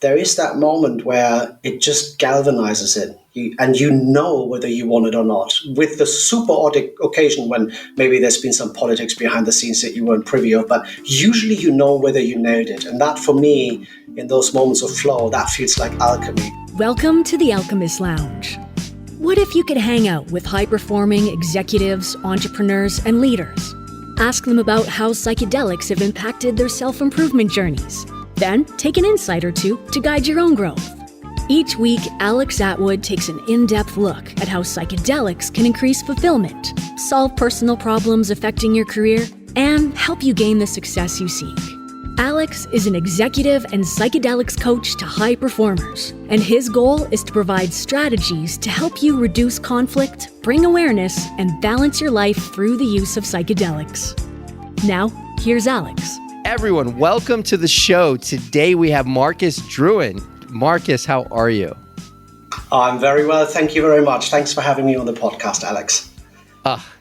there is that moment where it just galvanizes it. And you know whether you want it or not. With the super odd occasion when maybe there's been some politics behind the scenes that you weren't privy of, but usually you know whether you nailed it. And that, for me, in those moments of flow, that feels like alchemy. Welcome to the Alchemist Lounge. What if you could hang out with high-performing executives, entrepreneurs, and leaders? Ask them about how psychedelics have impacted their self-improvement journeys. Then take an insight or two to guide your own growth. Each week, Alex Atwood takes an in-depth look at how psychedelics can increase fulfillment, solve personal problems affecting your career, and help you gain the success you seek. Alex is an executive and psychedelics coach to high performers, and his goal is to provide strategies to help you reduce conflict, bring awareness, and balance your life through the use of psychedelics. Now, here's Alex. Everyone, welcome to the show. Today we have Marcus Druen. Marcus, how are you? I'm very well. Thank you very much. Thanks for having me on the podcast, Alex.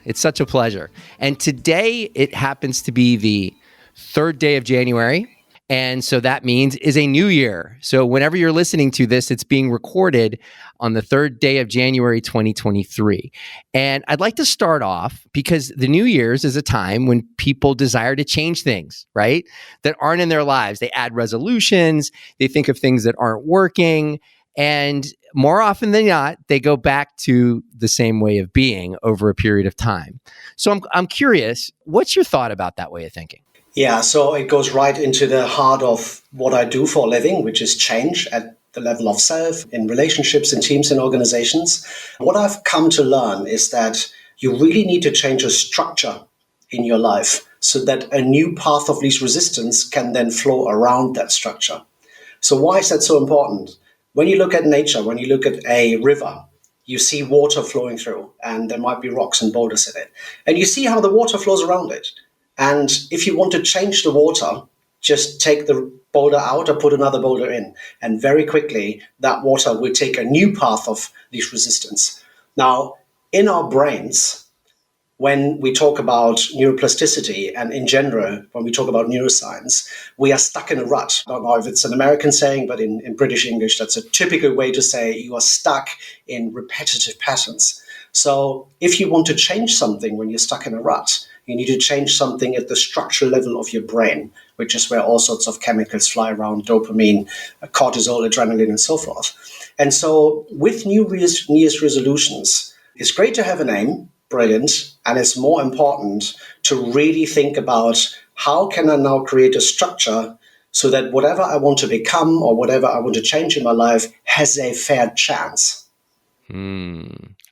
It's such a pleasure. And today it happens to be the third day of January. And so that means is a new year. So whenever you're listening to this, it's being recorded on the third day of January 2023. And I'd like to start off because the New Year's is a time when people desire to change things, right? That aren't in their lives. They add resolutions. They think of things that aren't working. And more often than not, they go back to the same way of being over a period of time. So I'm curious, what's your thought about that way of thinking? Yeah, so it goes right into the heart of what I do for a living, which is change at the level of self, in relationships, in teams, and organizations. What I've come to learn is that you really need to change a structure in your life so that a new path of least resistance can then flow around that structure. So why is that so important? When you look at nature, when you look at a river, you see water flowing through, and there might be rocks and boulders in it. And you see how the water flows around it. And if you want to change the water, just take the boulder out or put another boulder in. And very quickly, that water will take a new path of least resistance. Now, in our brains, when we talk about neuroplasticity and in general, when we talk about neuroscience, we are stuck in a rut. I don't know if it's an American saying, but in British English, that's a typical way to say you are stuck in repetitive patterns. So if you want to change something when you're stuck in a rut, you need to change something at the structural level of your brain, which is where all sorts of chemicals fly around, dopamine, cortisol, adrenaline, and so forth. And so with New Year's resolutions, it's great to have an aim, brilliant, and it's more important to really think about how can I now create a structure so that whatever I want to become or whatever I want to change in my life has a fair chance.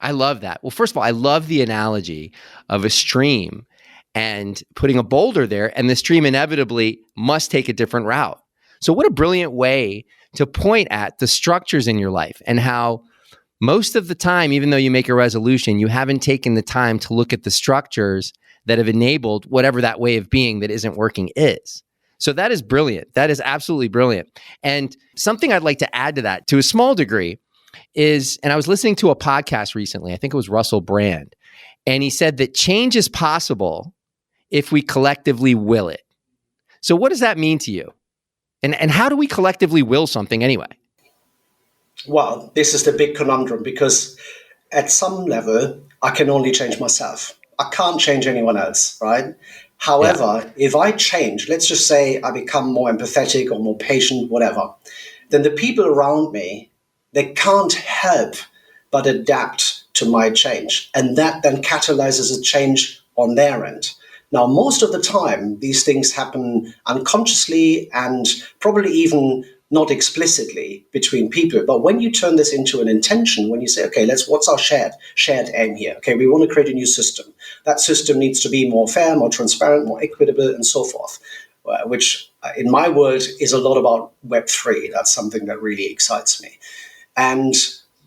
I love that. Well, first of all, I love the analogy of a stream and putting a boulder there, and the stream inevitably must take a different route. So what a brilliant way to point at the structures in your life and how most of the time, even though you make a resolution, you haven't taken the time to look at the structures that have enabled whatever that way of being that isn't working is. So that is brilliant. That is absolutely brilliant. And something I'd like to add to that to a small degree is, and I was listening to a podcast recently, I think it was Russell Brand, and he said that change is possible if we collectively will it. So what does that mean to you? And how do we collectively will something anyway? Well, this is the big conundrum because at some level, I can only change myself. I can't change anyone else, right? However, if I change, let's just say I become more empathetic or more patient, whatever, then the people around me, they can't help but adapt to my change. And that then catalyzes a change on their end. Now, most of the time, these things happen unconsciously and probably even not explicitly between people. But when you turn this into an intention, when you say, okay, what's our shared aim here? Okay, we want to create a new system. That system needs to be more fair, more transparent, more equitable, and so forth, which in my world is a lot about Web3. That's something that really excites me. And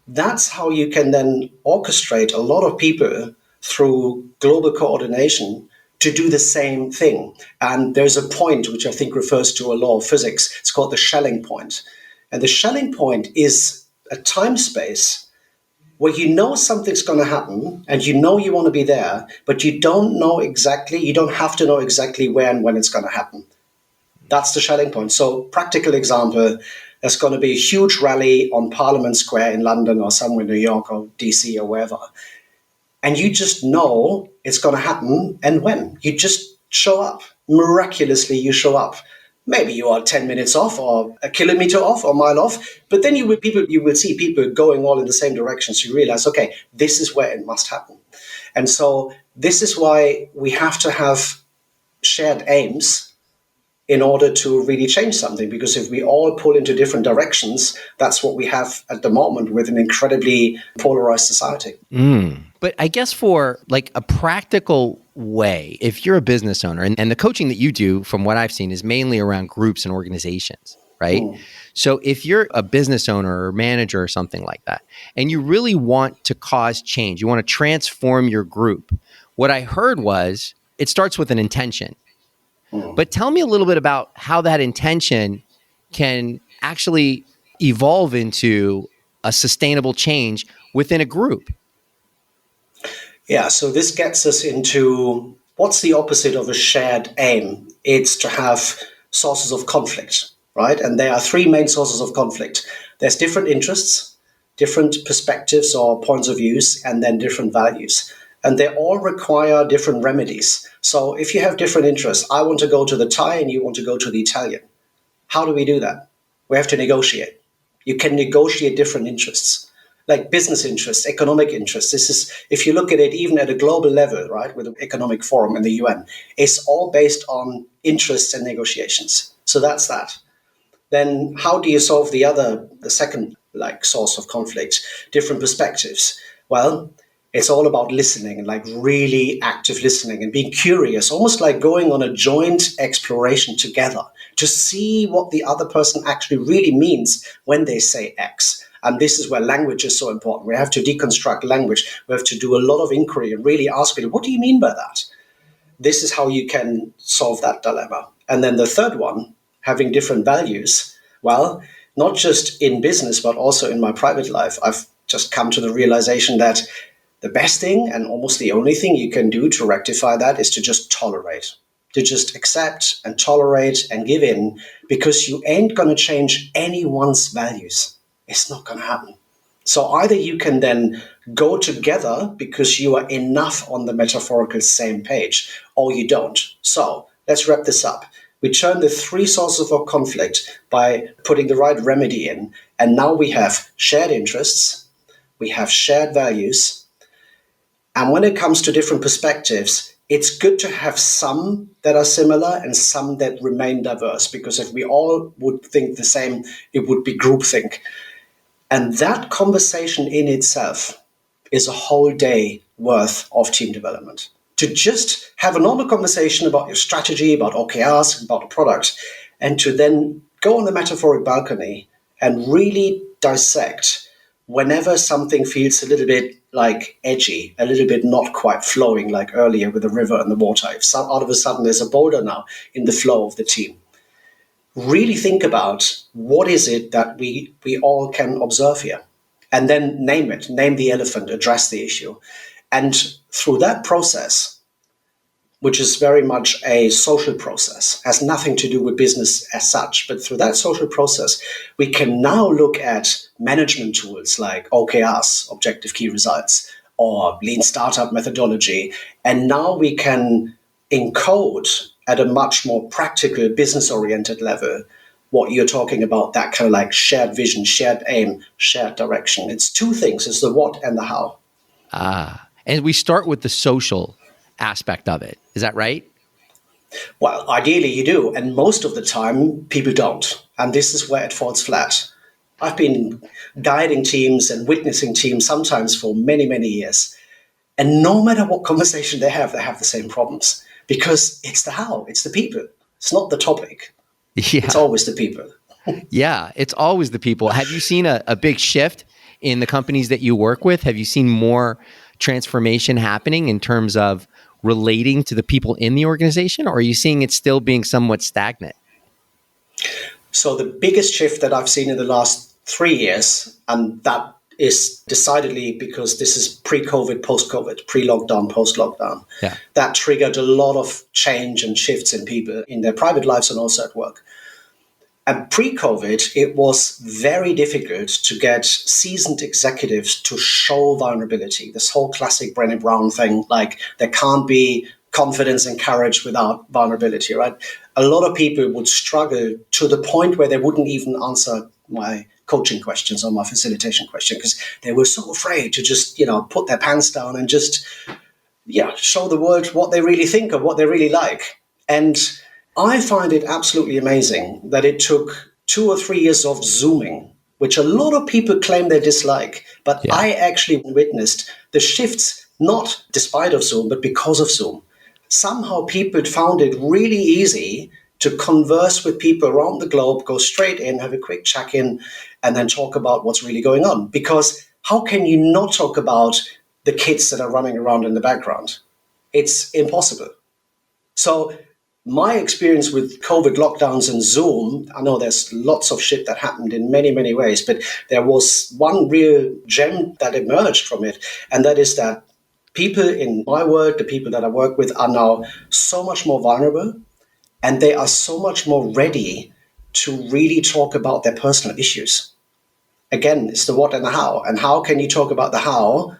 that's how you can then orchestrate a lot of people through global coordination to do the same thing. And there's a point which I think refers to a law of physics. It's called the Schelling point. And the Schelling point is a time space where you know something's going to happen and you know you want to be there, but you don't have to know exactly where and when it's going to happen. That's the Schelling point. So practical example, There's going to be a huge rally on Parliament Square in London or somewhere in New York or DC or wherever. And you just know it's going to happen. And when? You just show up. Miraculously, you show up. Maybe you are 10 minutes off or a kilometer off or a mile off, but then you will see people going all in the same direction. So you realize, okay, this is where it must happen. And so this is why we have to have shared aims in order to really change something, because if we all pull into different directions, that's what we have at the moment with an incredibly polarized society. But I guess for like a practical way, if you're a business owner, and the coaching that you do, from what I've seen, is mainly around groups and organizations, right? So if you're a business owner or manager or something like that, and you really want to cause change, you want to transform your group, what I heard was it starts with an intention. But tell me a little bit about how that intention can actually evolve into a sustainable change within a group. Yeah, so this gets us into what's the opposite of a shared aim? It's to have sources of conflict, right? And there are three main sources of conflict. There's different interests, different perspectives or points of views, and then different values. And they all require different remedies. So if you have different interests, I want to go to the Thai and you want to go to the Italian. How do we do that? We have to negotiate. You can negotiate different interests, like business interests, economic interests. This is, if you look at it even at a global level, right, with the Economic Forum and the UN, it's all based on interests and negotiations. So that's that. Then how do you solve the second like source of conflict? Different perspectives. Well, it's all about listening and like really active listening and being curious, almost like going on a joint exploration together to see what the other person actually really means when they say X. And this is where language is so important. We have to deconstruct language. We have to do a lot of inquiry and really ask people, what do you mean by that? This is how you can solve that dilemma. And then the third one, having different values. Well, not just in business, but also in my private life, I've just come to the realization that the best thing and almost the only thing you can do to rectify that is to just tolerate, to just accept and tolerate and give in, because you ain't going to change anyone's values. It's not going to happen. So either you can then go together because you are enough on the metaphorical same page, or you don't. So let's wrap this up. We turn the three sources of conflict by putting the right remedy in. And now we have shared interests, we have shared values. And when it comes to different perspectives, it's good to have some that are similar and some that remain diverse, because if we all would think the same, it would be groupthink. And that conversation in itself is a whole day worth of team development. To just have a normal conversation about your strategy, about OKRs, about the product, and to then go on the metaphoric balcony and really dissect whenever something feels a little bit like edgy, a little bit not quite flowing like earlier with the river and the water. If out of a sudden there's a boulder now in the flow of the team. Really think about what is it that we all can observe here, and then name it, name the elephant, address the issue. And through that process, which is very much a social process, has nothing to do with business as such, but through that social process, we can now look at management tools like OKRs, Objective Key Results, or Lean Startup methodology. And now we can encode at a much more practical, business-oriented level what you're talking about, that kind of like shared vision, shared aim, shared direction. It's two things. It's the what and the how. And we start with the social aspect of it. Is that right? Well, ideally you do. And most of the time, people don't. And this is where it falls flat. I've been guiding teams and witnessing teams sometimes for many, many years. And no matter what conversation they have the same problems. Because it's the how, it's the people. It's not the topic. Yeah. It's always the people. Yeah, it's always the people. Have you seen a big shift in the companies that you work with? Have you seen more transformation happening in terms of relating to the people in the organization? Or are you seeing it still being somewhat stagnant? So the biggest shift that I've seen in the last 3 years, and that is decidedly because this is pre-COVID, post-COVID, pre-lockdown, post-lockdown. Yeah. That triggered a lot of change and shifts in people in their private lives and also at work. And pre-COVID, it was very difficult to get seasoned executives to show vulnerability. This whole classic Brené Brown thing, like there can't be confidence and courage without vulnerability, right? A lot of people would struggle to the point where they wouldn't even answer my coaching questions or my facilitation question because they were so afraid to just, put their pants down and just, show the world what they really think or what they really like. And I find it absolutely amazing that it took 2 or 3 years of Zooming, which a lot of people claim they dislike, but I actually witnessed the shifts, not despite of Zoom, but because of Zoom. Somehow people found it really easy to converse with people around the globe, go straight in, have a quick check-in, and then talk about what's really going on. Because how can you not talk about the kids that are running around in the background? It's impossible. So my experience with COVID lockdowns and Zoom, I know there's lots of shit that happened in many, many ways, but there was one real gem that emerged from it. And that is that people in my world, the people that I work with, are now so much more vulnerable and they are so much more ready to really talk about their personal issues. Again, it's the what and the how. And how can you talk about the how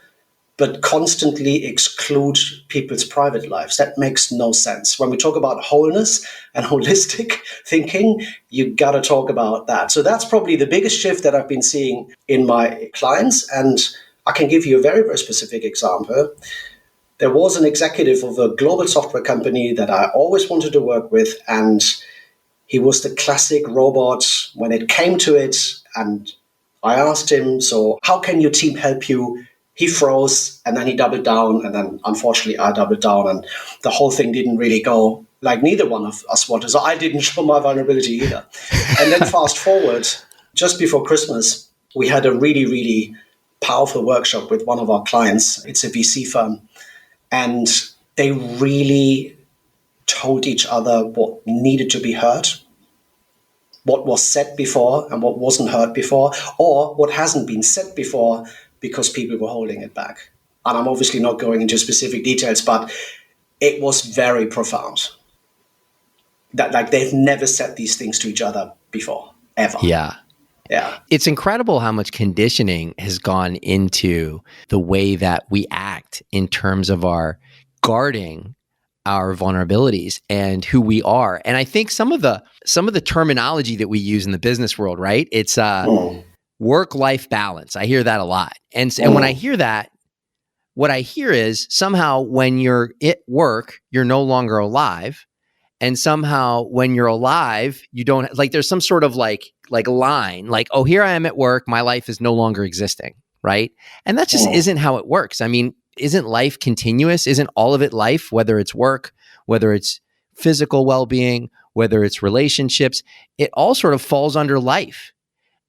but constantly exclude people's private lives? That makes no sense. When we talk about wholeness and holistic thinking, you got to talk about that. So that's probably the biggest shift that I've been seeing in my clients. And I can give you a very, very specific example. There was an executive of a global software company that I always wanted to work with, and he was the classic robot when it came to it. And I asked him, so how can your team help you? He froze and then he doubled down, and then unfortunately I doubled down, and the whole thing didn't really go like neither one of us wanted. So I didn't show my vulnerability either. And then fast forward, just before Christmas, we had a really, really powerful workshop with one of our clients. It's a VC firm. And they really told each other what needed to be heard, what was said before and what wasn't heard before, or what hasn't been said before because people were holding it back. And I'm obviously not going into specific details, but it was very profound. That like they've never said these things to each other before, ever. Yeah. Yeah. It's incredible how much conditioning has gone into the way that we act in terms of our guarding our vulnerabilities and who we are. And I think some of the terminology that we use in the business world, right? It's work-life balance. I hear that a lot. And when I hear that, what I hear is somehow when you're at work, you're no longer alive. And somehow when you're alive, you don't like, there's some sort of like line, like, oh, here I am at work, my life is no longer existing, right? And that just isn't how it works. I mean, isn't life continuous? Isn't all of it life, whether it's work, whether it's physical well-being, whether it's relationships, it all sort of falls under life.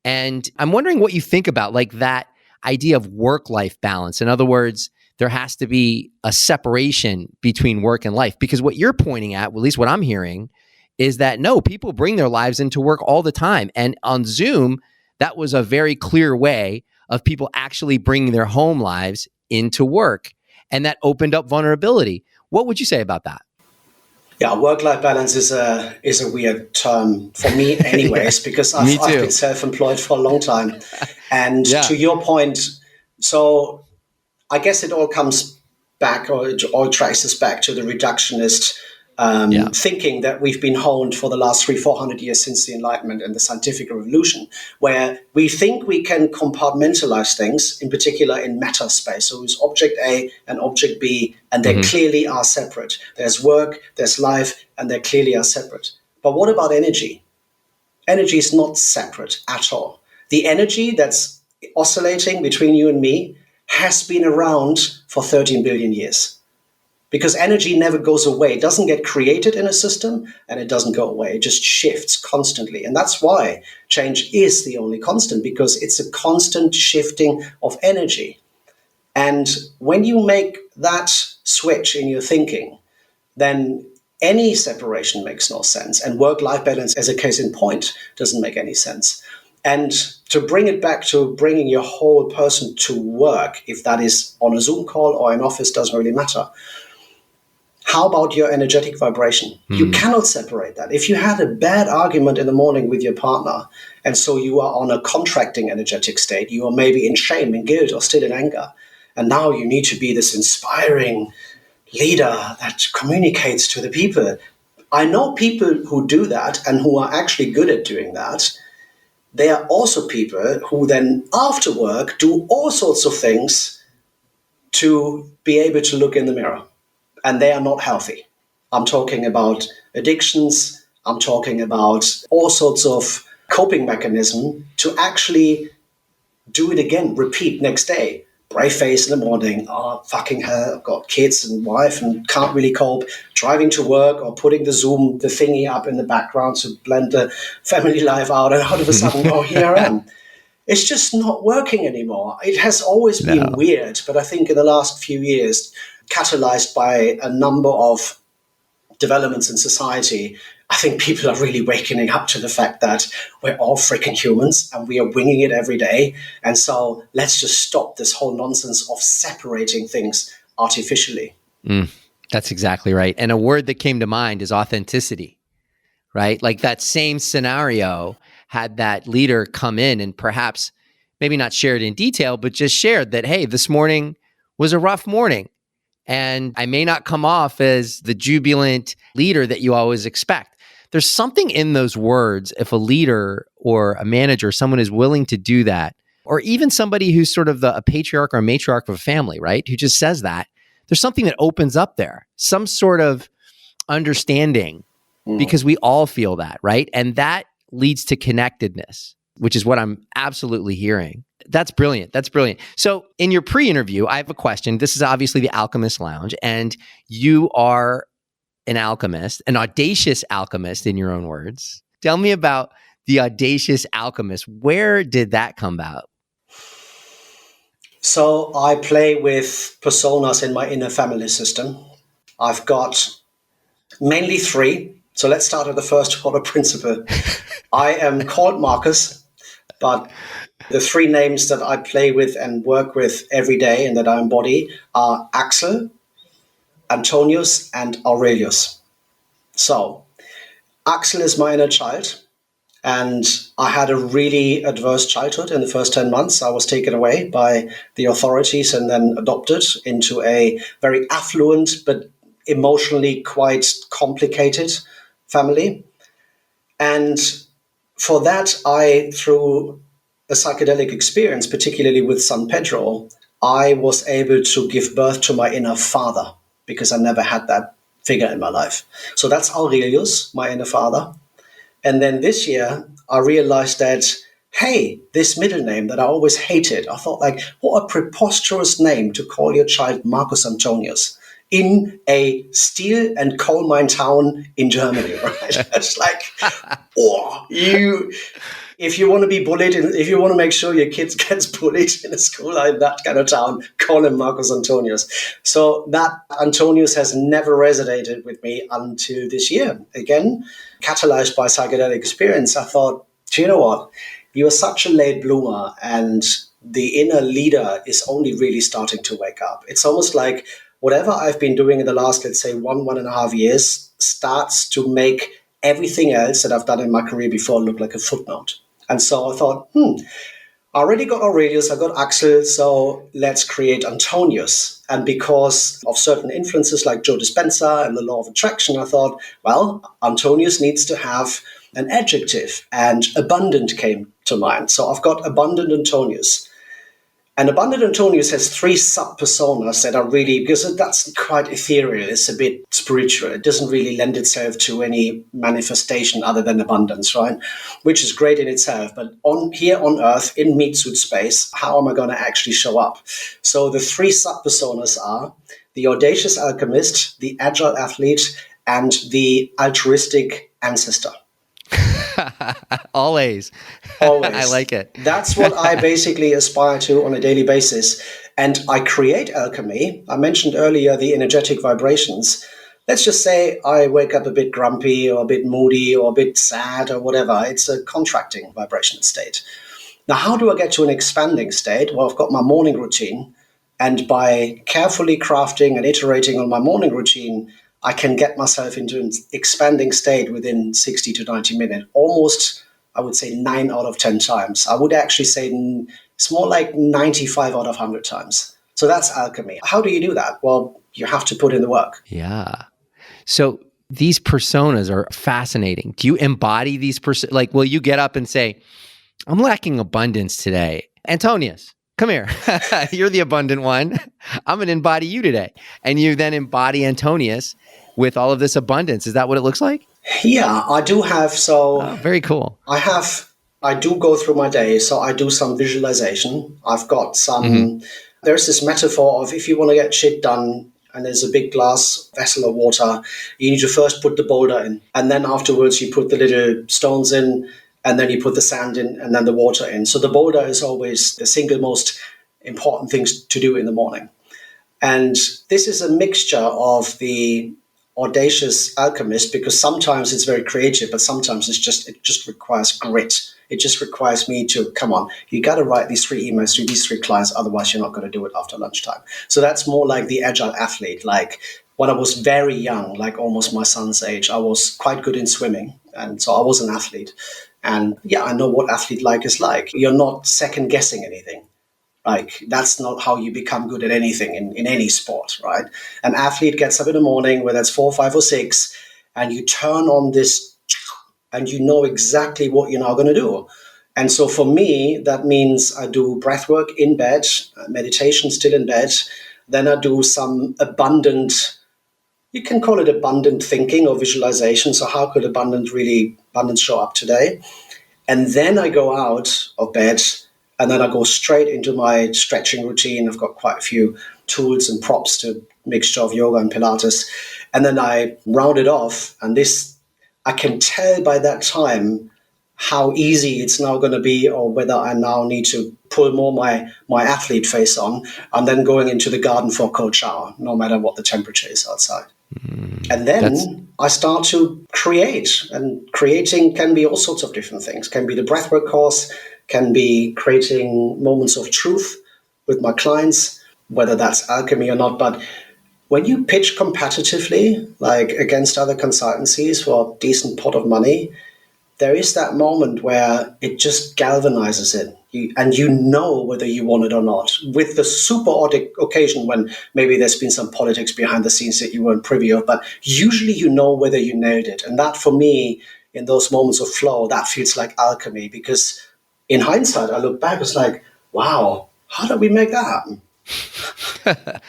And I'm wondering what you think about like that idea of work-life balance. In other words, there has to be a separation between work and life, because what you're pointing at, at least what I'm hearing, is that no, people bring their lives into work all the time. And on Zoom, that was a very clear way of people actually bringing their home lives into work. And that opened up vulnerability. What would you say about that? Yeah, work-life balance is a weird term for me anyways, because I've been self-employed for a long time. And to your point, so I guess it all comes back, or it all traces back to the reductionist thinking that we've been honed for the last 300-400 years since the Enlightenment and the scientific revolution, where we think we can compartmentalize things, in particular in matter space. So it's object A and object B, and they clearly are separate. There's work, there's life, and they clearly are separate. But what about energy? Energy is not separate at all. The energy that's oscillating between you and me has been around for 13 billion years. Because energy never goes away. It doesn't get created in a system and it doesn't go away. It just shifts constantly. And that's why change is the only constant, because it's a constant shifting of energy. And when you make that switch in your thinking, then any separation makes no sense. And work-life balance, as a case in point, doesn't make any sense. And to bring it back to bringing your whole person to work, if that is on a Zoom call or in office, doesn't really matter. How about your energetic vibration? You cannot separate that. If you had a bad argument in the morning with your partner, and so you are on a contracting energetic state, you are maybe in shame, in guilt, or still in anger, and now you need to be this inspiring leader that communicates to the people. I know people who do that and who are actually good at doing that. They are also people who then after work do all sorts of things to be able to look in the mirror, and they are not healthy. I'm talking about addictions. I'm talking about all sorts of coping mechanism to actually do it again, repeat next day. Brave face in the morning. Oh, fucking hell, I've got kids and wife and can't really cope. Driving to work or putting the Zoom, the thingy up in the background to blend the family life out. And all of a sudden, oh, here I am. It's just not working anymore. It has always been weird, but I think in the last few years, catalyzed by a number of developments in society, I think people are really waking up to the fact that we're all freaking humans and we are winging it every day. And so let's just stop this whole nonsense of separating things artificially. That's exactly right. And a word that came to mind is authenticity, right? Like that same scenario had that leader come in and perhaps maybe not shared in detail, but just shared that, hey, this morning was a rough morning. And I may not come off as the jubilant leader that you always expect. There's something in those words if a leader or a manager, someone is willing to do that, or even somebody who's sort of a patriarch or a matriarch of a family, right? Who just says that, there's something that opens up there, some sort of understanding, because we all feel that, right? And that leads to connectedness, which is what I'm absolutely hearing. That's brilliant. That's brilliant. So in your pre-interview, I have a question. This is obviously the Alchemist Lounge, and you are an alchemist, an audacious alchemist in your own words. Tell me about the audacious alchemist. Where did that come about? So I play with personas in my inner family system. I've got mainly three. So let's start with the first order principle. I am called Marcus, but the three names that I play with and work with every day and that I embody are Axel, Antonius, and Aurelius. So Axel is my inner child, and I had a really adverse childhood. In the first 10 months, I was taken away by the authorities and then adopted into a very affluent but emotionally quite complicated family. And for that, through a psychedelic experience, particularly with San Pedro, I was able to give birth to my inner father because I never had that figure in my life. So that's Aurelius, my inner father. And then this year, I realized that, hey, this middle name that I always hated, I thought, like, what a preposterous name to call your child Marcus Antonius in a steel and coal mine town in Germany, right? It's like, oh, if you want to be bullied, if you want to make sure your kids gets bullied in a school like that kind of town, call him Marcus Antonius. So that Antonius has never resonated with me until this year. Again, catalyzed by psychedelic experience, I thought, do you know what? You are such a late bloomer, and the inner leader is only really starting to wake up. It's almost like whatever I've been doing in the last, let's say, 1.5 years starts to make everything else that I've done in my career before look like a footnote. And so I thought, I already got Aurelius, I got Axel, so let's create Antonius. And because of certain influences like Joe Dispenza and the law of attraction, I thought, well, Antonius needs to have an adjective, and abundant came to mind. So I've got abundant Antonius. And Abundant Antonius has three sub-personas that are really, because that's quite ethereal, it's a bit spiritual. It doesn't really lend itself to any manifestation other than abundance, right? Which is great in itself. But here on Earth, in meat suit space, how am I going to actually show up? So the three sub-personas are the audacious alchemist, the agile athlete, and the altruistic ancestor. Always. I like it. That's what I basically aspire to on a daily basis. And I create alchemy. I mentioned earlier the energetic vibrations. Let's just say I wake up a bit grumpy or a bit moody or a bit sad or whatever. It's a contracting vibration state. Now, how do I get to an expanding state? Well, I've got my morning routine. And by carefully crafting and iterating on my morning routine, I can get myself into an expanding state within 60 to 90 minutes, almost, I would say 9 out of 10 times. I would actually say it's more like 95 out of 100 times. So that's alchemy. How do you do that? Well, you have to put in the work. Yeah. So these personas are fascinating. Do you embody these like, will you get up and say, I'm lacking abundance today? Antonius, come here. You're the abundant one. I'm going to embody you today. And you then embody Antonius with all of this abundance. Is that what it looks like? Yeah, I do have. So very cool. I do go through my day. So I do some visualization. I've got some, there's this metaphor of if you want to get shit done, and there's a big glass vessel of water, you need to first put the boulder in. And then afterwards you put the little stones in, and then you put the sand in, and then the water in. So the boulder is always the single most important things to do in the morning. And this is a mixture of the audacious alchemist, because sometimes it's very creative, but sometimes it just requires grit. It just requires me to, come on, you got to write these 3 emails to these 3 clients, otherwise you're not going to do it after lunchtime. So that's more like the agile athlete. Like when I was very young, like almost my son's age, I was quite good in swimming. And so I was an athlete. And yeah, I know what athlete-like is like. You're not second guessing anything. Like, that's not how you become good at anything in any sport, right? An athlete gets up in the morning, whether it's 4, 5, or 6, and you turn on this, and you know exactly what you're now going to do. And so for me, that means I do breath work in bed, meditation still in bed. Then I do some abundant, you can call it abundant thinking or visualization. So how could abundance show up today? And then I go out of bed, and then I go straight into my stretching routine. I've got quite a few tools and props to mixture of yoga and Pilates. And then I round it off. And this, I can tell by that time how easy it's now going to be, or whether I now need to pull more my athlete face on. And then going into the garden for a cold shower, no matter what the temperature is outside. And then I start to create. And creating can be all sorts of different things. Can be the breathwork course, can be creating moments of truth with my clients, whether that's alchemy or not. But when you pitch competitively, like against other consultancies for a decent pot of money, there is that moment where it just galvanizes it. And you know whether you want it or not. With the super odd occasion when maybe there's been some politics behind the scenes that you weren't privy of, but usually you know whether you nailed it. And that, for me, in those moments of flow, that feels like alchemy, because in hindsight, I look back, it's like, wow, how did we make that happen?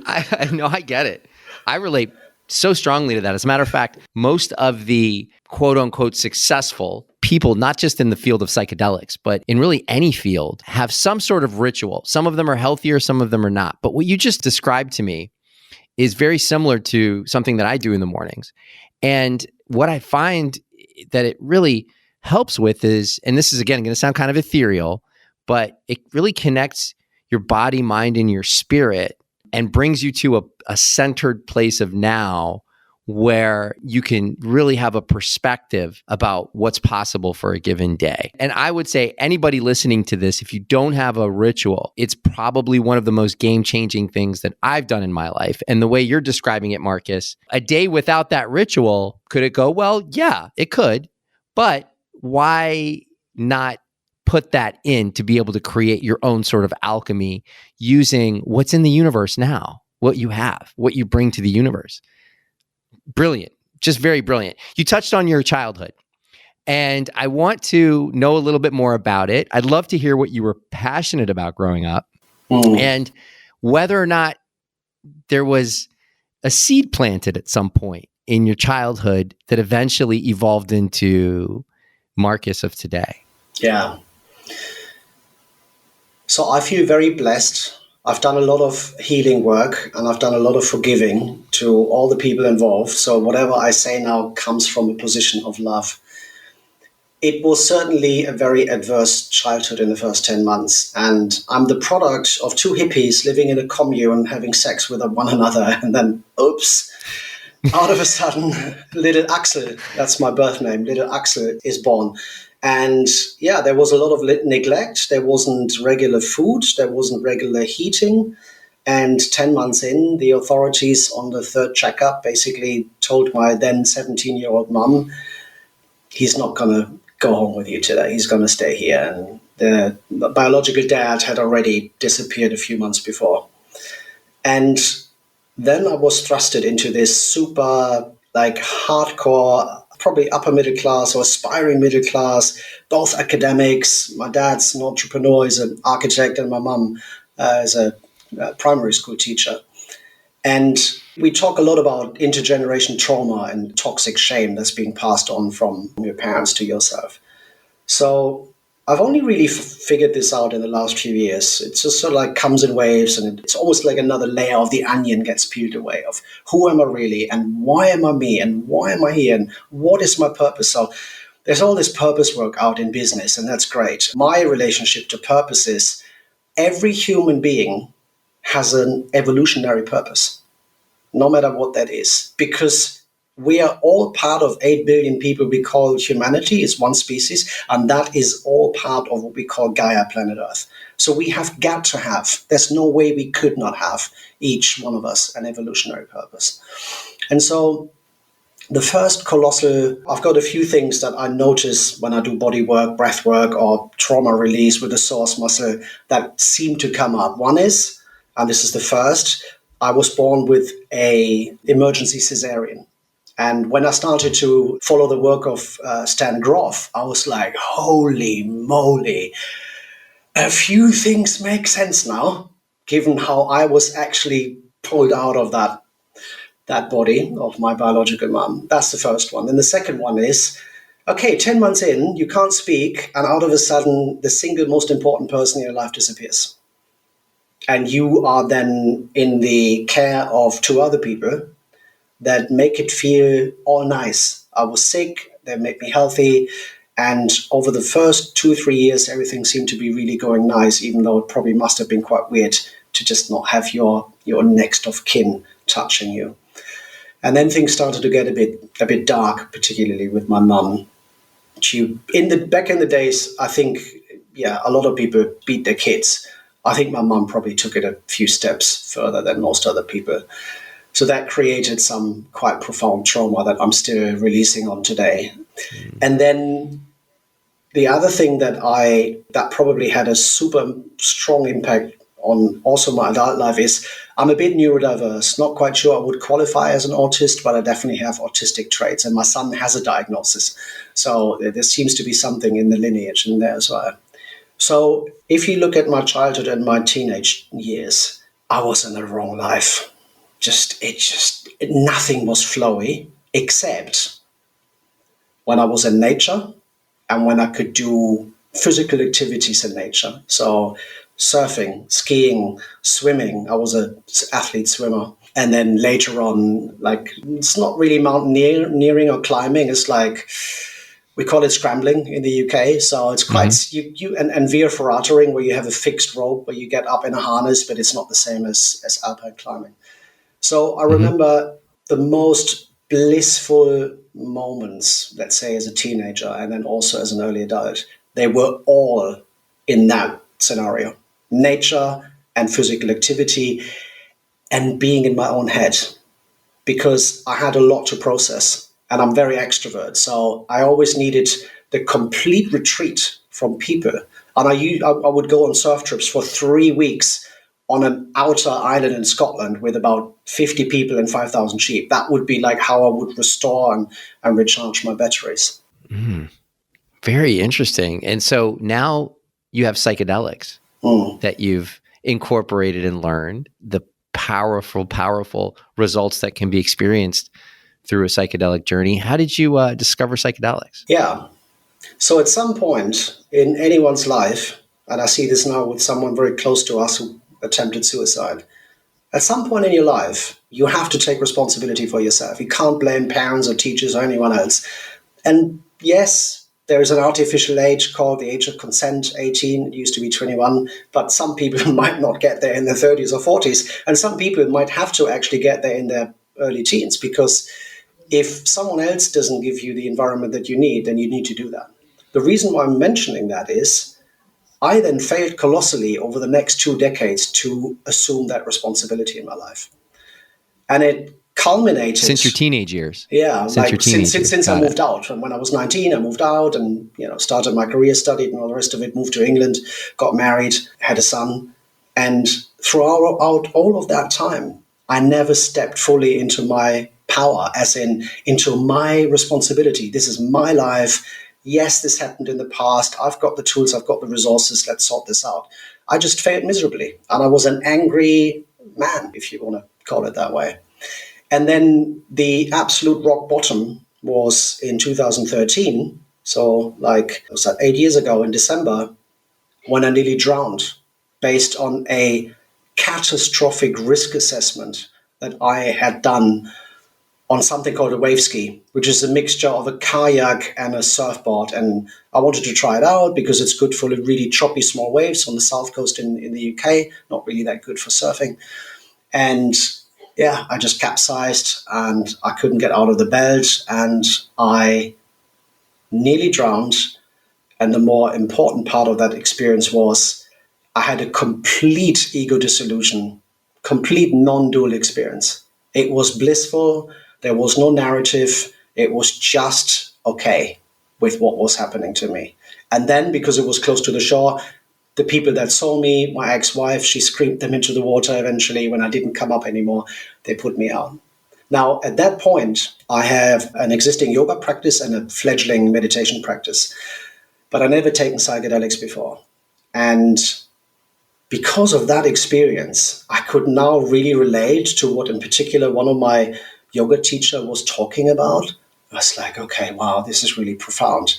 I know, I get it. I relate so strongly to that. As a matter of fact, most of the quote unquote successful people, not just in the field of psychedelics, but in really any field, have some sort of ritual. Some of them are healthier, some of them are not. But what you just described to me is very similar to something that I do in the mornings. And what I find that it really helps with is, and this is again going to sound kind of ethereal, but it really connects your body, mind, and your spirit and brings you to a centered place of now, where you can really have a perspective about what's possible for a given day. And I would say anybody listening to this, if you don't have a ritual, it's probably one of the most game-changing things that I've done in my life. And the way you're describing it, Marcus, a day without that ritual, could it go? Well, yeah, it could. But why not put that in to be able to create your own sort of alchemy using what's in the universe now, what you have, what you bring to the universe? Brilliant. Just very brilliant. You touched on your childhood, and I want to know a little bit more about it. I'd love to hear what you were passionate about growing up, and whether or not there was a seed planted at some point in your childhood that eventually evolved into Marcus of today. Yeah. So I feel very blessed. I've done a lot of healing work, and I've done a lot of forgiving to all the people involved. So whatever I say now comes from a position of love. It was certainly a very adverse childhood in the first 10 months. And I'm the product of 2 hippies living in a commune, having sex with one another. And then, oops, out of a sudden, little Axel, that's my birth name, little Axel is born. And yeah, there was a lot of neglect. There wasn't regular food. There wasn't regular heating. And 10 months in, the authorities on the third checkup basically told my then 17-year-old mum, he's not going to go home with you today. He's going to stay here. And the biological dad had already disappeared a few months before. And then I was thrusted into this super, like, hardcore, probably upper middle class or aspiring middle class, both academics. My dad's an entrepreneur, he's an architect, and my mum is a primary school teacher. And we talk a lot about intergenerational trauma and toxic shame that's being passed on from your parents to yourself. So I've only really figured this out in the last few years. It just sort of like comes in waves, and it's almost like another layer of the onion gets peeled away of who am I really, and why am I me, and why am I here, and what is my purpose? So there's all this purpose work out in business, and that's great. My relationship to purpose is every human being has an evolutionary purpose, no matter what that is, because we are all part of 8 billion people we call humanity. It's one species, and that is all part of what we call Gaia, planet Earth. So we have got to have, there's no way we could not have, each one of us, an evolutionary purpose. And so the first colossal, I've got a few things that I notice when I do body work, breath work, or trauma release with the psoas muscle that seem to come up. One is, and this is the first, I was born with a emergency cesarean. And when I started to follow the work of Stan Grof, I was like, holy moly, a few things make sense now, given how I was actually pulled out of that body of my biological mom. That's the first one. And the second one is, okay, 10 months in, you can't speak, and out of a sudden, the single most important person in your life disappears. And you are then in the care of 2 other people that make it feel all nice. I was sick, they made me healthy, and over the first 2-3 years, everything seemed to be really going nice, even though it probably must have been quite weird to just not have your next of kin touching you. And then things started to get a bit dark, particularly with my mum. Back in the days, I think, a lot of people beat their kids. I think my mum probably took it a few steps further than most other people. So that created some quite profound trauma that I'm still releasing on today. And then the other thing that probably had a super strong impact on also my adult life is I'm a bit neurodiverse. Not quite sure I would qualify as an autist, but I definitely have autistic traits. And my son has a diagnosis. So there seems to be something in the lineage in there as well. So if you look at my childhood and my teenage years, I was in the wrong life. Nothing was flowy except when I was in nature and when I could do physical activities in nature. So surfing, skiing, swimming. I was an athlete swimmer. And then later on, like, it's not really mountaineering or climbing. It's like, we call it scrambling in the UK. So it's quite, and via ferratering, where you have a fixed rope where you get up in a harness, but it's not the same as alpine climbing. So I remember the most blissful moments, let's say as a teenager and then also as an early adult, they were all in that scenario. Nature and physical activity and being in my own head, because I had a lot to process and I'm very extrovert. So I always needed the complete retreat from people. And I would go on surf trips for 3 weeks on an outer island in Scotland with about 50 people and 5,000 sheep. That would be like how I would restore and recharge my batteries. Very interesting. And so now you have psychedelics that you've incorporated and learned, the powerful results that can be experienced through a psychedelic journey. How did you discover psychedelics? Yeah. So at some point in anyone's life, and I see this now with someone very close to us who attempted suicide, at some point in your life, you have to take responsibility for yourself. You can't blame parents or teachers or anyone else. And yes, there is an artificial age called the age of consent, 18. It used to be 21. But some people might not get there in their 30s or 40s. And some people might have to actually get there in their early teens, because if someone else doesn't give you the environment that you need, then you need to do that. The reason why I'm mentioning that is I then failed colossally over the next 2 decades to assume that responsibility in my life. And it culminated since your teenage years. Yeah, since your teenage years. since I Got moved it. out. And when I was 19, I moved out and started my career, studied, and all the rest of it. Moved to England, got married, had a son, and throughout all of that time, I never stepped fully into my power, as in into my responsibility. This is my life. Yes, this happened in the past. I've got the tools. I've got the resources. Let's sort this out. I just failed miserably, and I was an angry man, if you want to call it that way. And then the absolute rock bottom was in 2013. So, like, it was that 8 years ago in December, when I nearly drowned based on a catastrophic risk assessment that I had done on something called a wave ski, which is a mixture of a kayak and a surfboard. And I wanted to try it out because it's good for the really choppy small waves on the south coast in the UK, not really that good for surfing. And yeah, I just capsized and I couldn't get out of the belt and I nearly drowned. And the more important part of that experience was I had a complete ego dissolution, complete non-dual experience. It was blissful. There was no narrative. It was just okay with what was happening to me. And then because it was close to the shore, the people that saw me, my ex-wife, she screamed them into the water eventually when I didn't come up anymore. They put me out. Now, at that point, I have an existing yoga practice and a fledgling meditation practice, but I never taken psychedelics before. And because of that experience, I could now really relate to what in particular one of my yoga teacher was talking about. I was like, okay, wow, this is really profound.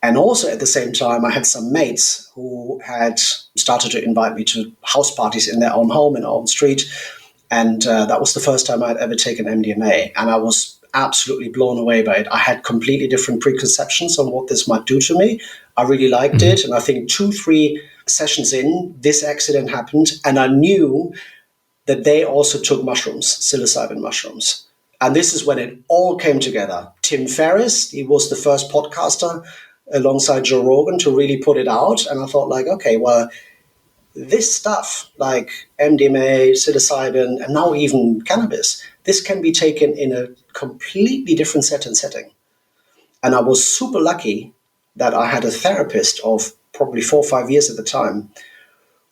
And also at the same time, I had some mates who had started to invite me to house parties in their own home, in our own street. And that was the first time I'd ever taken MDMA. And I was absolutely blown away by it. I had completely different preconceptions on what this might do to me. I really liked it. And I think 2-3 sessions in, this accident happened. And I knew that they also took mushrooms, psilocybin mushrooms. And this is when it all came together. Tim Ferriss, he was the first podcaster alongside Joe Rogan to really put it out. And I thought like, okay, well, this stuff like MDMA, psilocybin, and now even cannabis, this can be taken in a completely different setting. And I was super lucky that I had a therapist of probably 4 or 5 years at the time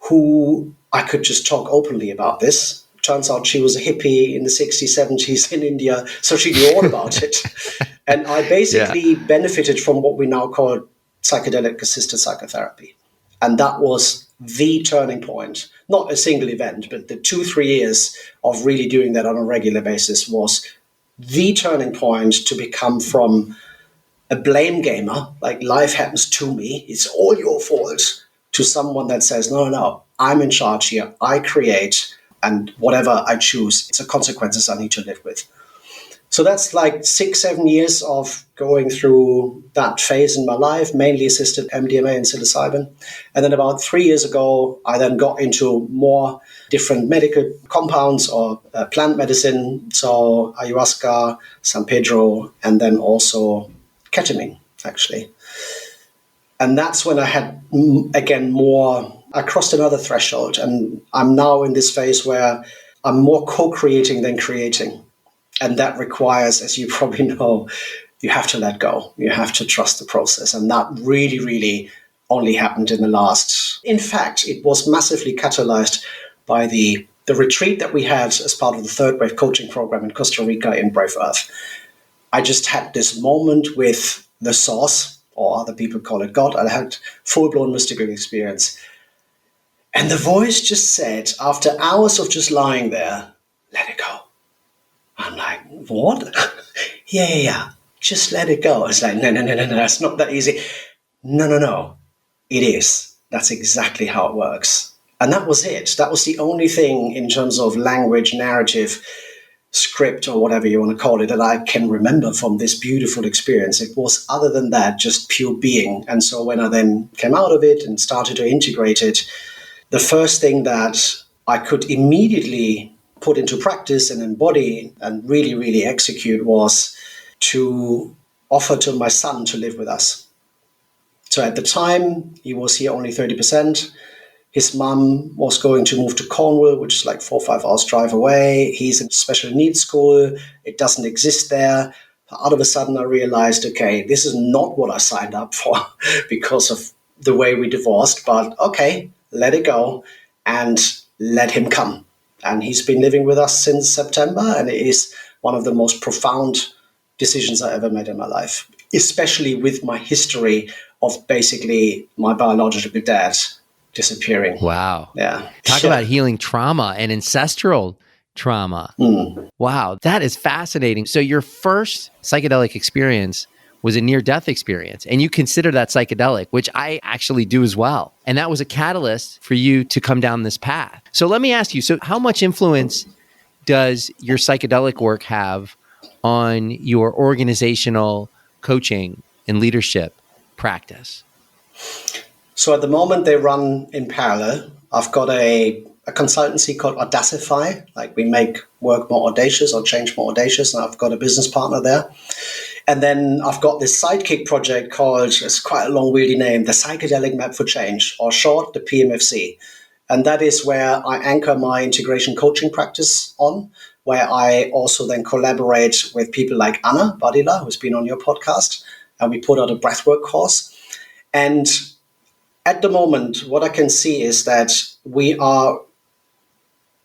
who I could just talk openly about this. Turns out she was a hippie in the 60s, 70s in India, so she knew all about it. And I basically benefited from what we now call psychedelic assisted psychotherapy. And that was the turning point, not a single event, but the 2-3 years of really doing that on a regular basis was the turning point to become from a blame gamer, like life happens to me, it's all your fault, to someone that says, no, I'm in charge here, I create, and whatever I choose, it's the consequences I need to live with. So that's like 6-7 years of going through that phase in my life, mainly assisted MDMA and psilocybin. And then about 3 years ago, I then got into more different medical compounds or plant medicine. So ayahuasca, San Pedro, and then also ketamine, actually. And that's when I had, again, I crossed another threshold. And I'm now in this phase where I'm more co-creating than creating. And that requires, as you probably know, you have to let go. You have to trust the process. And that really, really only happened in the last. In fact, it was massively catalyzed by the retreat that we had as part of the ThirdWave coaching program in Costa Rica in Brave Earth. I just had this moment with the source, or other people call it God. I had full-blown mystical experience. And the voice just said, after hours of just lying there, let it go. I'm like, what? Yeah. Just let it go. It's like, no. It's not that easy. No. It is. That's exactly how it works. And that was it. That was the only thing in terms of language, narrative, script, or whatever you want to call it, that I can remember from this beautiful experience. It was, other than that, just pure being. And so when I then came out of it and started to integrate it, the first thing that I could immediately put into practice and embody and really, really execute was to offer to my son to live with us. So at the time, he was here only 30%. His mum was going to move to Cornwall, which is like 4 or 5 hours drive away. He's in special needs school. It doesn't exist there. Out of a sudden, I realized, okay, this is not what I signed up for because of the way we divorced. But okay, let it go and let him come. And he's been living with us since September. And it is one of the most profound decisions I ever made in my life, especially with my history of basically my biological dad disappearing. Wow. Yeah. Talk about healing trauma and ancestral trauma. Wow. That is fascinating. So your first psychedelic experience was a near-death experience, and you consider that psychedelic, which I actually do as well. And that was a catalyst for you to come down this path. So let me ask you, so how much influence does your psychedelic work have on your organizational coaching and leadership practice? So at the moment, they run in parallel. I've got a consultancy called Audacify, like we make work more audacious or change more audacious, and I've got a business partner there. And then I've got this sidekick project called, it's quite a long-wieldy name, the Psychedelic Map For Change, or short, the PMFC. And that is where I anchor my integration coaching practice on, where I also then collaborate with people like Anna Badila, who's been on your podcast, and we put out a breathwork course. And at the moment, what I can see is that we are,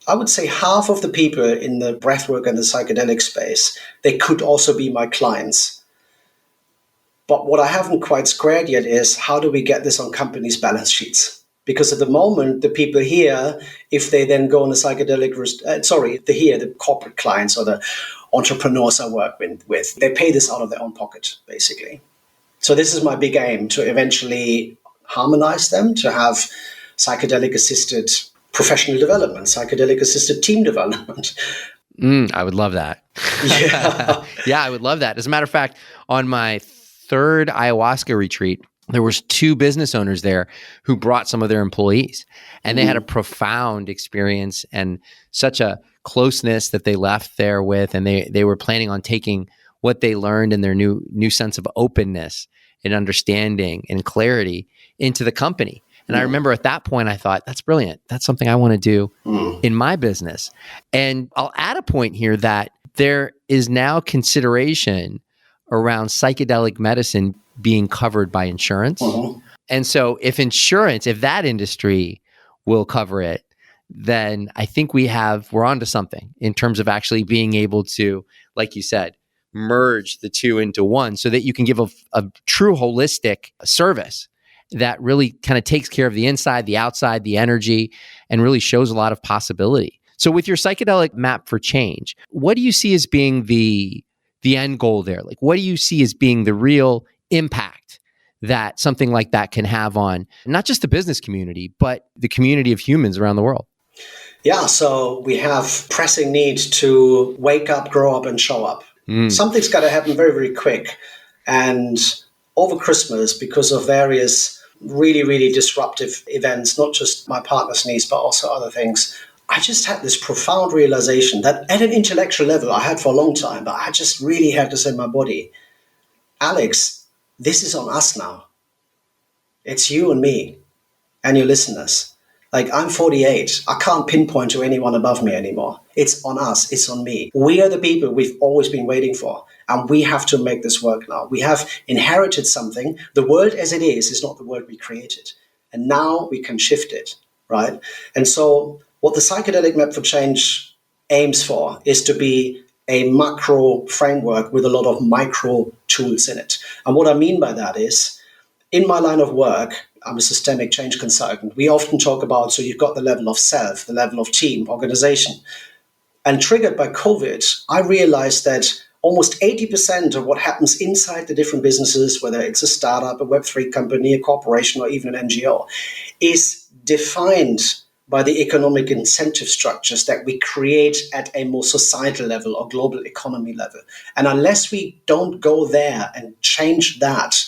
I would say, half of the people in the breathwork and the psychedelic space, they could also be my clients. But what I haven't quite squared yet is how do we get this on companies' balance sheets? Because at the moment, the people here, if they then go on a psychedelic, the corporate clients or the entrepreneurs I work with, they pay this out of their own pocket, basically. So this is my big aim, to eventually harmonize them, to have psychedelic-assisted professional development, psychedelic-assisted team development. I would love that. Yeah. Yeah, I would love that. As a matter of fact, on my third ayahuasca retreat, there was 2 business owners there who brought some of their employees, and they had a profound experience and such a closeness that they left there with, and they were planning on taking what they learned and their new sense of openness and understanding and clarity into the company. And I remember at that point, I thought, that's brilliant. That's something I want to do in my business. And I'll add a point here that there is now consideration around psychedelic medicine being covered by insurance. And so if that industry will cover it, then I think we're onto something in terms of actually being able to, like you said, merge the two into one so that you can give a true holistic service that really kind of takes care of the inside, the outside, the energy, and really shows a lot of possibility. So with your psychedelic map for change, what do you see as being the end goal there? Like, what do you see as being the real impact that something like that can have on not just the business community, but the community of humans around the world? Yeah, so we have pressing need to wake up, grow up, and show up. Something's got to happen very, very quick. And over Christmas, because of various really, really disruptive events, not just my partner's needs, but also other things, I just had this profound realization that at an intellectual level I had for a long time, but I just really had to say in my body, Alex, this is on us now. It's you and me and your listeners. Like, I'm 48. I can't pinpoint to anyone above me anymore. It's on us. It's on me. We are the people we've always been waiting for. And we have to make this work now. We have inherited something. The world as it is not the world we created. And now we can shift it, right? And so what the Psychedelic Map for Change aims for is to be a macro framework with a lot of micro tools in it. And what I mean by that is, in my line of work, I'm a systemic change consultant. We often talk about, so you've got the level of self, the level of team, organization. And triggered by COVID, I realized that almost 80% of what happens inside the different businesses, whether it's a startup, a Web3 company, a corporation, or even an NGO, is defined by the economic incentive structures that we create at a more societal level or global economy level. And unless we don't go there and change that,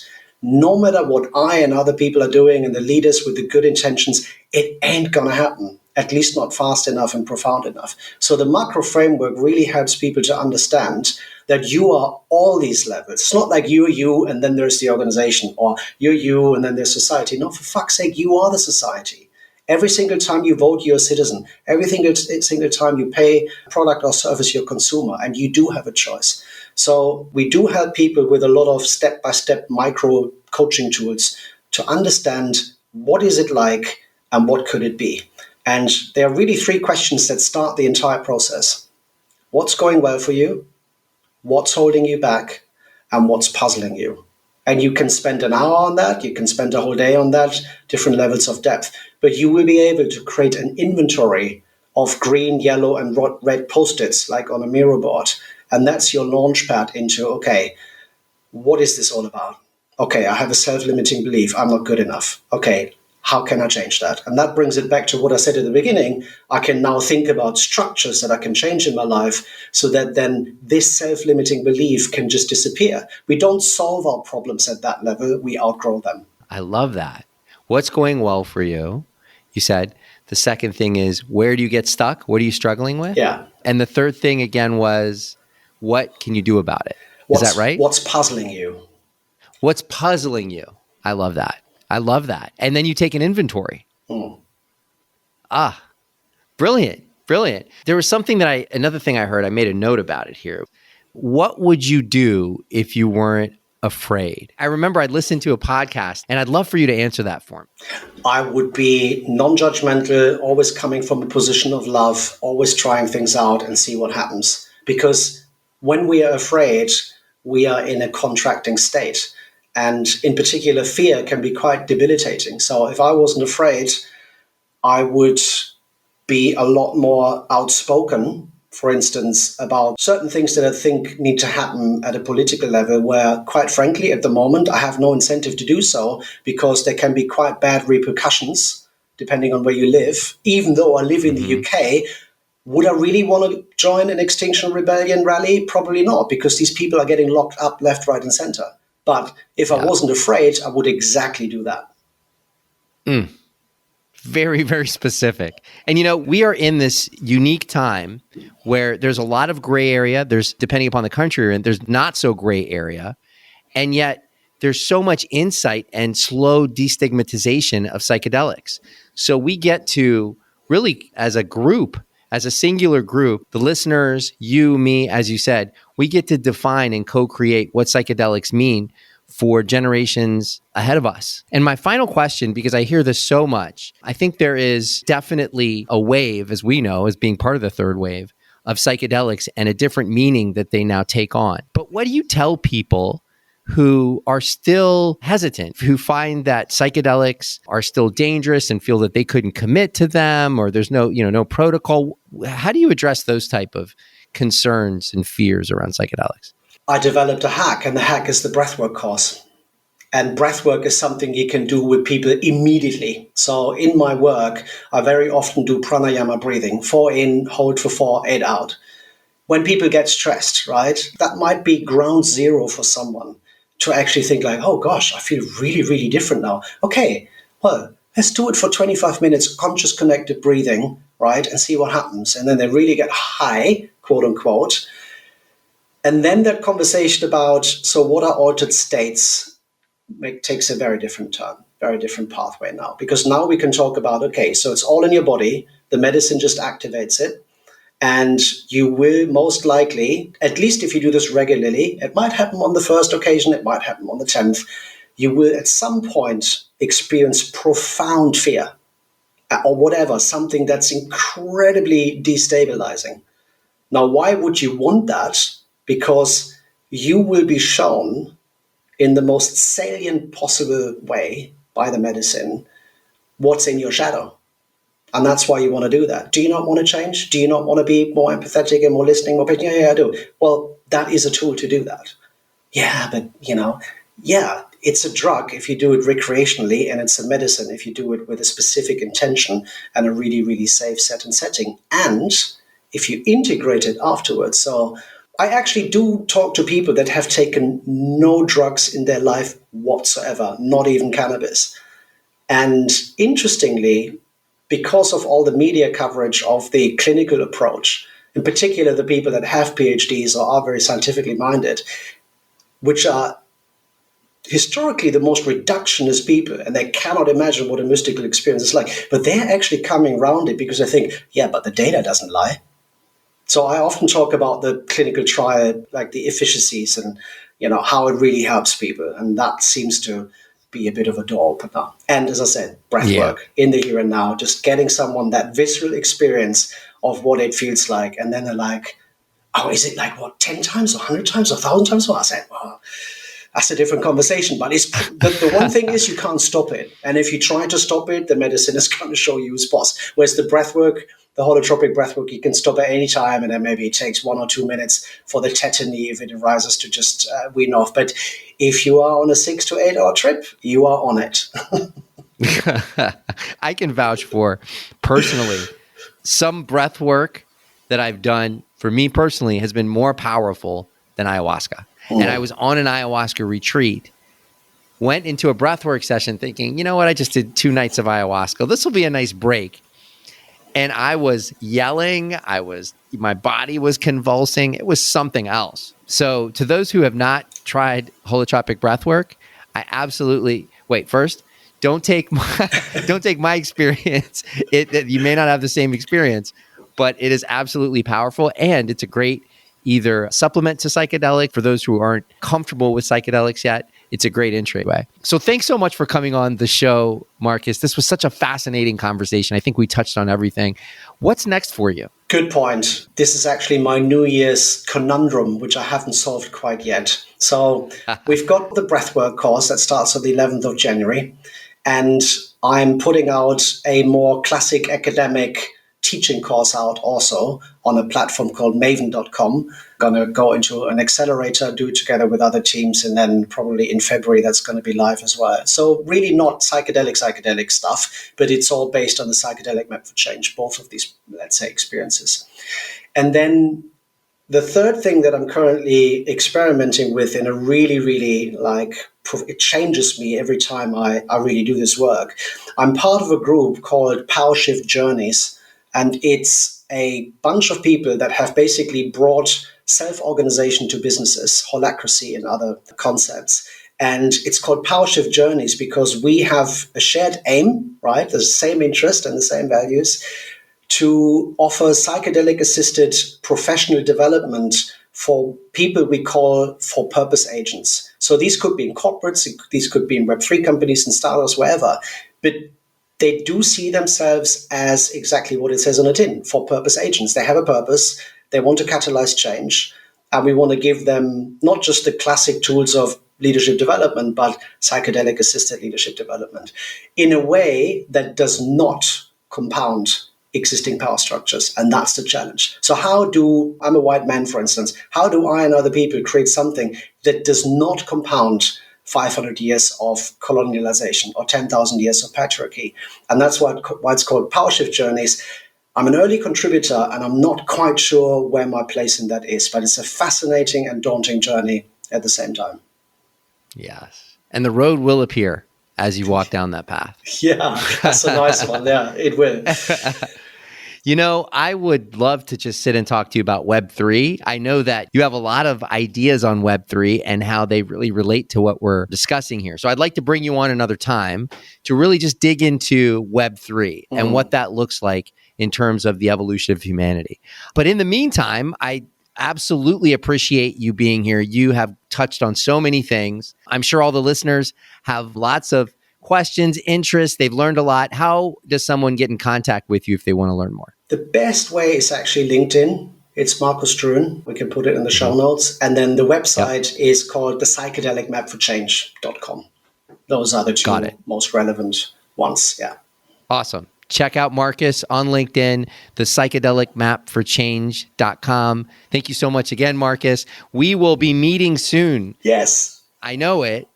no matter what I and other people are doing and the leaders with the good intentions, it ain't going to happen, at least not fast enough and profound enough. So the macro framework really helps people to understand that you are all these levels. It's not like you're you and then there's the organization, or you're you and then there's society. No, for fuck's sake, you are the society. Every single time you vote, you're a citizen. Every single time you pay a product or service, you're a consumer, and you do have a choice. So we do help people with a lot of step-by-step micro coaching tools to understand what is it like and what could it be. And there are really three questions that start the entire process. What's going well for you? What's holding you back? And what's puzzling you? And you can spend an hour on that. You can spend a whole day on that, different levels of depth. But you will be able to create an inventory of green, yellow, and red Post-its, like on a Miro board. And that's your launch pad into, okay, what is this all about? Okay, I have a self-limiting belief. I'm not good enough. Okay, how can I change that? And that brings it back to what I said at the beginning. I can now think about structures that I can change in my life so that then this self-limiting belief can just disappear. We don't solve our problems at that level. We outgrow them. I love that. What's going well for you? You said. The second thing is, where do you get stuck? What are you struggling with? Yeah. And the third thing again was, what can you do about it? Is that right? What's puzzling you? What's puzzling you? I love that. I love that. And then you take an inventory. Brilliant. Brilliant. There was something another thing I heard, I made a note about it here. What would you do if you weren't afraid? I remember I'd listened to a podcast, and I'd love for you to answer that for me. I would be non-judgmental, always coming from a position of love, always trying things out and see what happens. Because when we are afraid, we are in a contracting state. And in particular, fear can be quite debilitating. So if I wasn't afraid, I would be a lot more outspoken, for instance, about certain things that I think need to happen at a political level, where, quite frankly, at the moment, I have no incentive to do so because there can be quite bad repercussions depending on where you live. Even though I live in the UK, would I really want to join an Extinction Rebellion rally? Probably not, because these people are getting locked up left, right, and center. But if I wasn't afraid, I would exactly do that. Very, very specific. And, we are in this unique time where there's a lot of gray area. There's, depending upon the country, and there's not so gray area. And yet there's so much insight and slow destigmatization of psychedelics. So we get to really, as a group, as a singular group, the listeners, you, me, as you said, we get to define and co-create what psychedelics mean for generations ahead of us. And my final question, because I hear this so much, I think there is definitely a wave, as we know, as being part of the third wave, of psychedelics and a different meaning that they now take on. But what do you tell people who are still hesitant, who find that psychedelics are still dangerous and feel that they couldn't commit to them, or there's no protocol? How do you address those type of concerns and fears around psychedelics? I developed a hack, and the hack is the breathwork course. And breathwork is something you can do with people immediately. So in my work, I very often do pranayama breathing, 4 in, hold for 4, 8 out. When people get stressed, right, that might be ground zero for someone to actually think like, oh gosh, I feel really, really different now. Okay, well, let's do it for 25 minutes, conscious connected breathing, right, and see what happens. And then they really get high, quote unquote. And then that conversation about, so what are altered states, takes a very different turn, very different pathway now. Because now we can talk about, okay, so it's all in your body, the medicine just activates it. And you will most likely, at least if you do this regularly, it might happen on the first occasion, it might happen on the 10th, you will at some point experience profound fear or whatever, something that's incredibly destabilizing. Now, why would you want that? Because you will be shown in the most salient possible way by the medicine what's in your shadow. And that's why you want to do that. Do you not want to change? Do you not want to be more empathetic and more listening, more patient? Yeah, I do. Well, that is a tool to do that. Yeah, but, it's a drug if you do it recreationally, and it's a medicine if you do it with a specific intention and a really, really safe set and setting. And if you integrate it afterwards. So I actually do talk to people that have taken no drugs in their life whatsoever, not even cannabis. And interestingly, because of all the media coverage of the clinical approach, in particular the people that have PhDs or are very scientifically minded, which are historically the most reductionist people, and they cannot imagine what a mystical experience is like. But they're actually coming around it because they think, yeah, but the data doesn't lie. So I often talk about the clinical trial, like the efficiencies and, how it really helps people. And that seems to be a bit of a door opener. And as I said, breath work in the here and now, just getting someone that visceral experience of what it feels like. And then they're like, oh, is it like, 10 times, 100 times, 1,000 times? Well, I said, well, that's a different conversation. But it's the one thing is you can't stop it. And if you try to stop it, the medicine is going to show you its boss. Whereas the breath work, the holotropic breath work, you can stop at any time, and then maybe it takes 1 or 2 minutes for the tetany if it arises to just wean off. But if you are on a 6 to 8 hour trip, you are on it. I can vouch for personally some breath work that I've done for me personally has been more powerful than ayahuasca. And I was on an ayahuasca retreat, went into a breathwork session thinking, you know what, I just did 2 nights of ayahuasca. This will be a nice break. And I was yelling. My body was convulsing. It was something else. So to those who have not tried holotropic breathwork, I absolutely, first, don't take my experience. You may not have the same experience, but it is absolutely powerful. And it's a great either supplement to psychedelic for those who aren't comfortable with psychedelics yet. It's a great entryway. So thanks so much for coming on the show, Marcus. This was such a fascinating conversation. I think we touched on everything. What's next for you? Good point. This is actually my New Year's conundrum, which I haven't solved quite yet. So we've got the breathwork course that starts on the 11th of January. And I'm putting out a more classic academic teaching course out also on a platform called maven.com. Going to go into an accelerator, do it together with other teams, and then probably in February that's going to be live as well. So really not psychedelic stuff, but it's all based on the Psychedelic Map For Change, both of these, let's say, experiences. And then the third thing that I'm currently experimenting with in a really, really it changes me every time I really do this work. I'm part of a group called PowerShift Journeys, and it's a bunch of people that have basically brought self-organization to businesses, holacracy and other concepts. And it's called PowerShift Journeys because we have a shared aim, right? There's the same interest and the same values to offer psychedelic-assisted professional development for people we call for-purpose agents. So these could be in corporates, these could be in Web3 companies and startups, wherever. But they do see themselves as exactly what it says on the tin, for-purpose agents. They have a purpose. They want to catalyze change. And we want to give them not just the classic tools of leadership development, but psychedelic-assisted leadership development in a way that does not compound existing power structures. And that's the challenge. So I'm a white man, for instance, how do I and other people create something that does not compound 500 years of colonialization or 10,000 years of patriarchy? And that's why it's called PowerShift Journeys. I'm an early contributor and I'm not quite sure where my place in that is, but it's a fascinating and daunting journey at the same time. Yes. And the road will appear as you walk down that path. Yeah, that's a nice one. Yeah, it will. I would love to just sit and talk to you about Web3. I know that you have a lot of ideas on Web3 and how they really relate to what we're discussing here. So I'd like to bring you on another time to really just dig into Web3 and what that looks like in terms of the evolution of humanity. But in the meantime, I absolutely appreciate you being here. You have touched on so many things. I'm sure all the listeners have lots of questions, interests. They've learned a lot. How does someone get in contact with you if they want to learn more? The best way is actually LinkedIn. It's Marcus Druen. We can put it in the show notes. And then the website is called the Psychedelic Map For Change.com. Those are the two most relevant ones. Yeah. Awesome. Check out Marcus on LinkedIn, the Psychedelic Map For Change.com. Thank you so much again, Marcus. We will be meeting soon. Yes. I know it.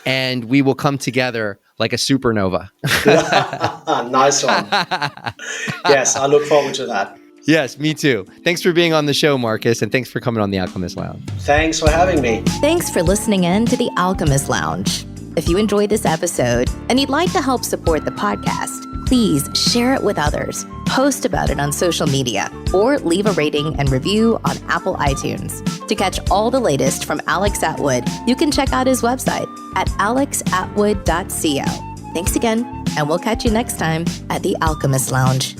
And we will come together like a supernova. Nice one. Yes, I look forward to that. Yes, me too. Thanks for being on the show, Marcus, and thanks for coming on the Alchemist Lounge. Thanks for having me. Thanks for listening in to the Alchemist Lounge. If you enjoyed this episode and you'd like to help support the podcast, please share it with others, post about it on social media, or leave a rating and review on Apple iTunes. To catch all the latest from Alex Atwood, you can check out his website at alexatwood.co. Thanks again, and we'll catch you next time at the Alchemist Lounge.